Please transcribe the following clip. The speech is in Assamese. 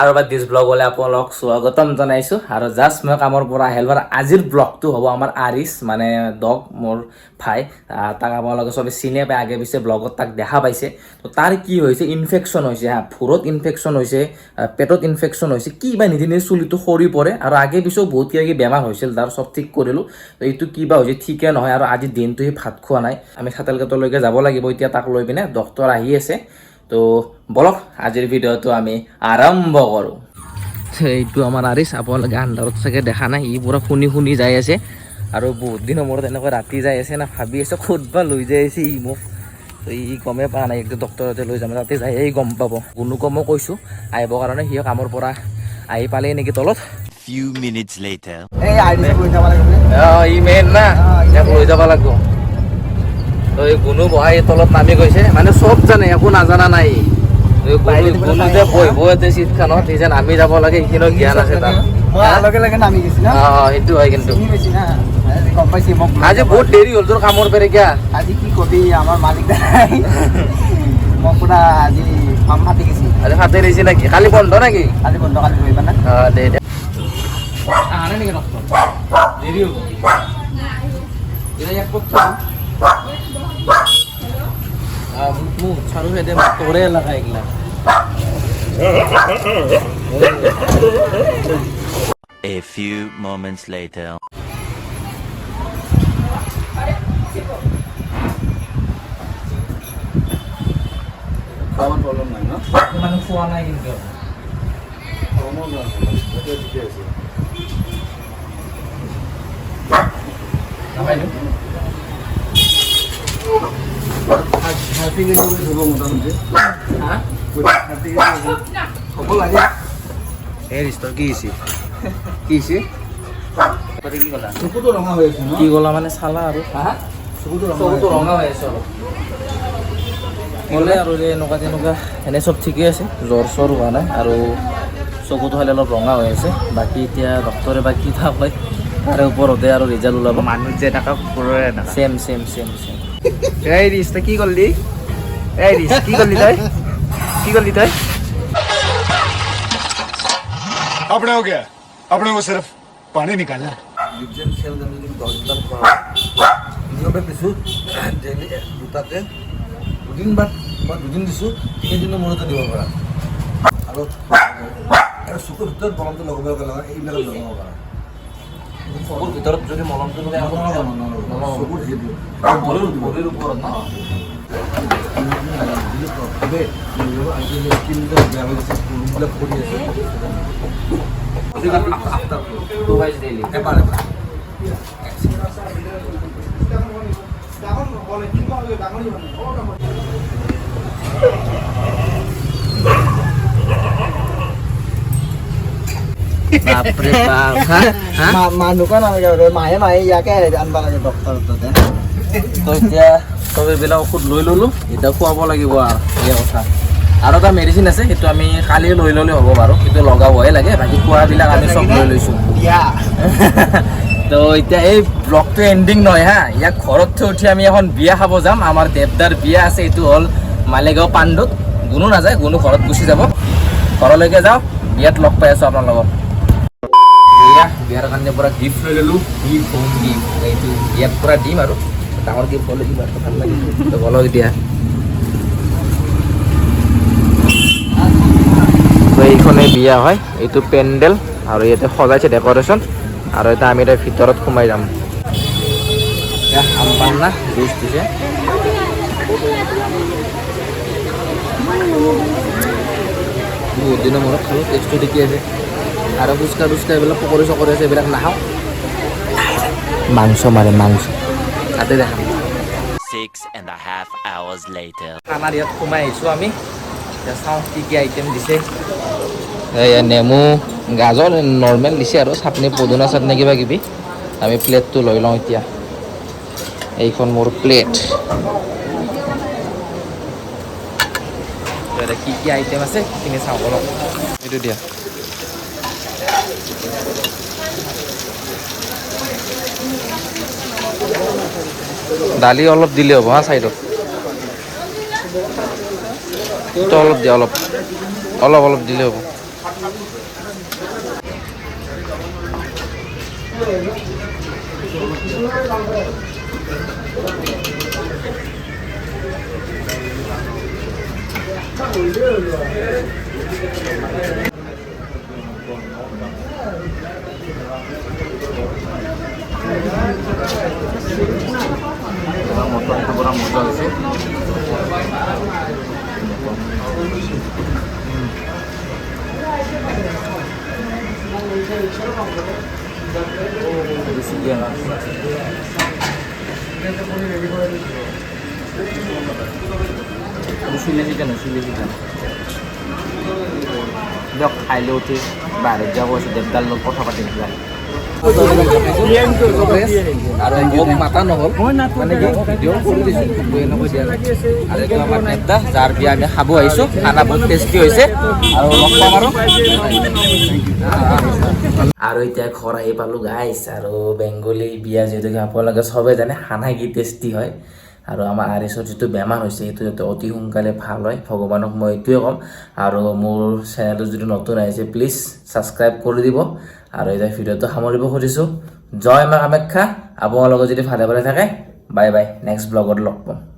আৰু এবাৰ দিছ ব্লগ হ'লে আপোনালোক স্বাগতম জনাইছোঁ আৰু জাষ্ট মই কামৰ পৰা আহিলোঁ আৰু আজিৰ ব্লগটো হ'ব আমাৰ আৰিছ মানে ডগ মোৰ ভাই তাক আপোনালোকে চবে চিনে পায় আগে পিছে ব্লগত তাক দেখা পাইছে তো তাৰ কি হৈছে ইনফেকশ্যন হৈছে ভুৰত ইনফেকশ্যন হৈছে পেটত ইনফেকশ্যন হৈছে কি বা নিধি নিধি চুলিটো সৰি পৰে আৰু আগে পিছেও বহুত কিবা বেমাৰ হৈছিল তাৰ চব ঠিক কৰিলোঁ তো এইটো কিবা হৈছে ঠিকে নহয় আৰু আজি দিনটো সি ভাত খোৱা নাই আমি চাতালঘাটলৈকে যাব লাগিব এতিয়া তাক লৈ পিনে ডক্টৰ আহি আছে তো বলক আজিৰ ভিডিঅ'টো আমি আৰম্ভ কৰোঁ এইটো আমাৰ আৰিছ আপোনালোকে আন্ধাৰত চাগে দেখা নাই ই পুৰা শুনি শুনি যাই আছে আৰু বহুত দিনৰ মূৰত এনেকৈ ৰাতি যাই আছে না ভাবি আছে ক'তবা লৈ যাই আছে ই মোক তো ই গমেই পোৱা নাই একদম ডক্টৰতে লৈ যাম তাতে যাই গম পাব গুণুকো মই কৈছোঁ আহিবৰ কাৰণে সিও কামৰ পৰা আহি পালেই নেকি তলত few minutes later ই মেইন না ইয়াক লৈ যাব লাগিব তো এই গুণু বহাই তলত নামি গৈছে মানে চব জানে একো নাজানা নাই গুণু যে বহিব চিটখানত সি যে নামি যাব লাগে সেইখিনিও জ্ঞান আছে তাৰ সেইটো হয় কিন্তু আজি বহুত দেৰি হ'ল তোৰ কামৰ পেৰে কিয়া আজি কি কবি আমাৰ মালিক মই পুৰা আজি কাম ফাটি গৈছি আজি ফাটি দিছে নেকি কালি বন্ধ নেকি কালি বন্ধ কালি ৰবিবাৰ না দে দে আনে নেকি ডক্টৰ দেৰি হ'ব এক পথ মুখ চারু হেদে তোরে লাগা এগুলা a few moments later খাওয়ার প্রবলেম নাই না মানে খোয়া নাই কিন্তু প্রবলেম নাই এটা ঠিক আছে নামাইলো হ্যাপি গেছে হব মোটামুটি হ্যাঁ হ্যাপি গেছে হব লাগে এই রিস্টোর কি হইছে কি হইছে পরে কি গলা চকুটো ৰঙা হৈ আছে ন কি গলা মানে চালা আৰু হা চকুটো ৰঙা হৈ আছে অলপ ক'লে আৰু যে এনেকুৱা তেনেকুৱা এনে চব ঠিকেই আছে জ্বৰ চৰ হোৱা নাই আৰু চকুটো খালি অলপ ৰঙা হৈ আছে বাকী এতিয়া ডক্টৰে বা কি থাক হয় তাৰে ওপৰতে আৰু ৰিজাল্ট ওলাব মানুহ যে এনেকুৱা পুৰৰে চেম চেম চেম চেম এই ৰিস তই কি করলি এই রিস কি করলি তই কি করলি তই अपने हो गया अपने को सिर्फ पानी निकालना ডিপজেন সেল আমি 10 বার করা নিয়মে পিছু ডেইলি দুটাতে দুদিন বা দুদিন দিছো তিনিদিনৰ মূৰতে দিব পাৰা আৰু চকুৰ ভিতৰত মলমটো লগাব লাগে এইবিলাক লগাব পাৰা চকুৰ ভিতৰত যদি মলমটো লগাই চকুৰ ভৰিৰ ওপৰত ন বাপৰে বাপ মানুহক নালাগে মাহে মাহে ইয়াকে আনবা লাগে ডক্টৰৰ তাতে তো এতিয়া চব এইবিলাক ঔষধ লৈ ল'লোঁ এতিয়া খুৱাব লাগিব আৰু এই কথা আৰু এটা মেডিচিন আছে সেইটো আমি কালি লৈ ল'লে হ'ব বাৰু সেইটো লগাবহে লাগে বাকী খোৱাবিলাক আমি চব লৈ লৈছোঁ তো এতিয়া এই ব্লগটো এণ্ডিং নহয় হা ইয়াক ঘৰত থৈ উঠি আমি এখন বিয়া খাব যাম আমাৰ দেৱদাৰ বিয়া আছে এইটো হ'ল মালিগাঁও পাণ্ডুত গুণো নাযায় গুণো ঘৰত গুচি যাব ঘৰলৈকে যাওঁ বিয়াত লগ পাই আছোঁ আপোনাৰ লগত বিয়াৰ কাৰণে পুৰা গিফ্ট লৈ ল'লোঁ গিফ্ট হোম গিফ্ট এইটো বিয়াত পুৰা দিম আৰু ডাঙৰ গিফ্ট হ'লে কিবা এটা ভাল লাগে তো বলক এতিয়া তো এইখনে বিয়া হয় এইটো পেণ্ডেল আৰু ইয়াতে সজাইছে ডেক'ৰেশ্যন আৰু এতিয়া আমি এতিয়া ভিতৰত সোমাই যাম আম পাম না জুচ দিছে বহুত দিনৰ মূৰত খালোঁ টেষ্টটো দেখি আছে আৰু ফুচকা টুচকা এইবিলাক পকৰি চকৰি আছে এইবিলাক নাখাওঁ মাংস মাৰে মাংস তাতে দেখাম 6.5 hours later খানাৰ ইয়াত সোমাই আহিছোঁ আমি এতিয়া চাওঁ কি কি আইটেম দিছে এয়া নেমু গাজৰ নৰ্মেল দিছে আৰু চাটনি পদুনা চাটনি কিবা কিবি আমি প্লেটটো লৈ লওঁ এতিয়া এইখন মোৰ প্লেট কি কি আইটেম আছে সেইখিনি চাওঁ অলপ এইটো দিয়া দালি অলপ দিলে হ'ব হা সাইডত তো অলপ দিয়া অলপ অলপ অলপ দিলে হ'ব মটনটো পুৰা মজা হৈছে চিলি চিকেন দিয়ক খাই লৈ উঠি বাহিৰত যাব আছে দেৱদাৰ লগত কথা পাতিম যায় আৰু মোক মাতা নহ'ল মানে কি ভিডিঅ' কৰি দিছোঁ এনেকৈ দিয়া নাই আৰু এইটো আমাৰ নেতা যাৰ বিয়া আমি খাব আহিছোঁ খানা বহুত টেষ্টি হৈছে আৰু লগ পাম আৰু এতিয়া ঘৰ আহি পালোঁ গাইছ আৰু বেংগলী বিয়া যিহেতু আপোনালোকে চবেই জানে খানা কি টেষ্টি হয় আৰু আমাৰ আৰিছৰ যিটো বেমাৰ হৈছে সেইটো যাতে অতি সোনকালে ভাল হয় ভগৱানক মই এইটোৱে ক'ম আৰু মোৰ চেনেলটো যদি নতুন আহিছে প্লিজ ছাবস্ক্ৰাইব কৰি দিব আৰু এতিয়া ভিডিঅ'টো সামৰিব খুজিছোঁ জয় মা কামাখ্যা আপোনালোকে যদি ভালে ভালে থাকে বাই বাই নেক্সট ব্লগত লগ পাম